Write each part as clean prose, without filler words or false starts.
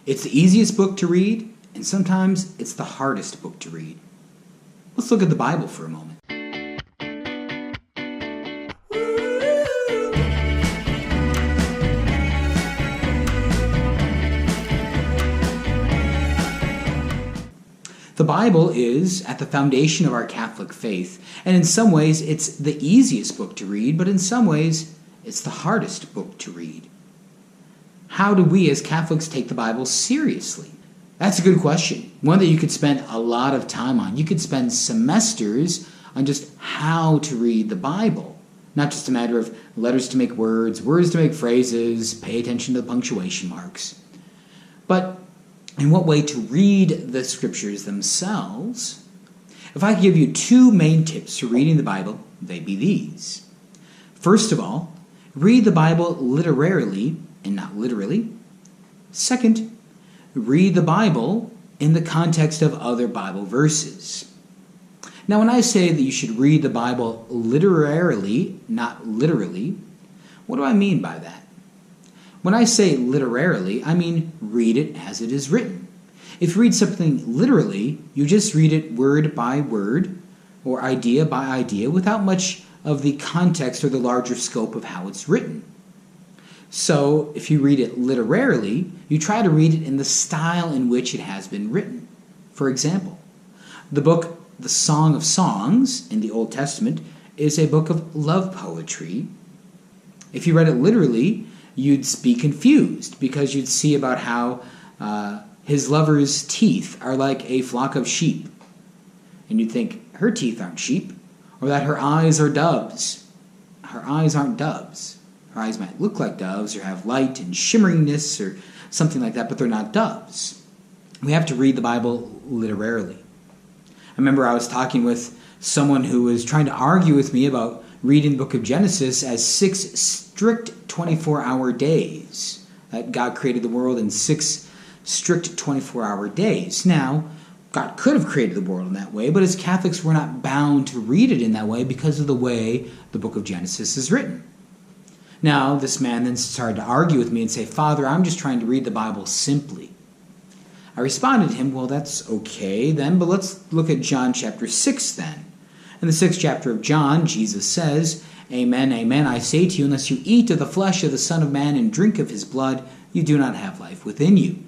It's the easiest book to read, and sometimes it's the hardest book to read. Let's look at the Bible for a moment. The Bible is at the foundation of our Catholic faith, and in some ways it's the easiest book to read, but in some ways it's the hardest book to read. How do we as Catholics take the Bible seriously? That's a good question, one that you could spend a lot of time on. You could spend semesters on just how to read the Bible, not just a matter of letters to make words, words to make phrases, pay attention to the punctuation marks. But in what way to read the scriptures themselves? If I could give you two main tips for reading the Bible, they'd be these. First of all, read the Bible literarily and not literally. Second, read the Bible in the context of other Bible verses. Now, when I say that you should read the Bible literarily, not literally, what do I mean by that? When I say literarily, I mean read it as it is written. If you read something literally, you just read it word by word or idea by idea without much of the context or the larger scope of how it's written. So if you read it literarily, you try to read it in the style in which it has been written. For example, the book The Song of Songs in the Old Testament is a book of love poetry. If you read it literally, you'd be confused because you'd see about how his lover's teeth are like a flock of sheep. And you'd think, her teeth aren't sheep. Or that her eyes are doves. Her eyes aren't doves. Her eyes might look like doves or have light and shimmeringness or something like that, but they're not doves. We have to read the Bible literarily. I remember I was talking with someone who was trying to argue with me about reading the book of Genesis as 6 strict 24-hour days. That God created the world in 6 strict 24-hour days. Now, God could have created the world in that way, but as Catholics, we're not bound to read it in that way because of the way the book of Genesis is written. Now, this man then started to argue with me and say, Father, I'm just trying to read the Bible simply. I responded to him, well, that's okay then, but let's look at John chapter 6 then. In the 6th chapter of John, Jesus says, Amen, amen, I say to you, unless you eat of the flesh of the Son of Man and drink of his blood, you do not have life within you.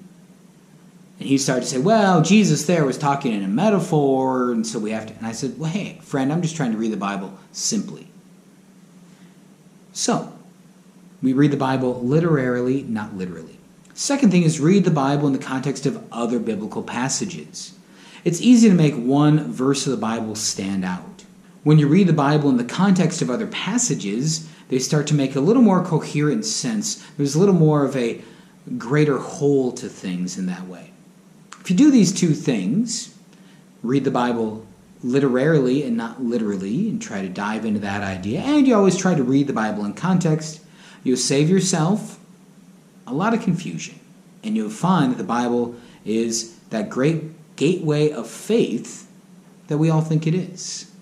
And he started to say, well, Jesus there was talking in a metaphor, and so we have to... And I said, well, hey, friend, I'm just trying to read the Bible simply. So, we read the Bible literarily, not literally. Second thing is read the Bible in the context of other biblical passages. It's easy to make one verse of the Bible stand out. When you read the Bible in the context of other passages, they start to make a little more coherent sense. There's a little more of a greater whole to things in that way. If you do these two things, read the Bible literarily and not literally, and try to dive into that idea, and you always try to read the Bible in context, you'll save yourself a lot of confusion, and you'll find that the Bible is that great gateway of faith that we all think it is.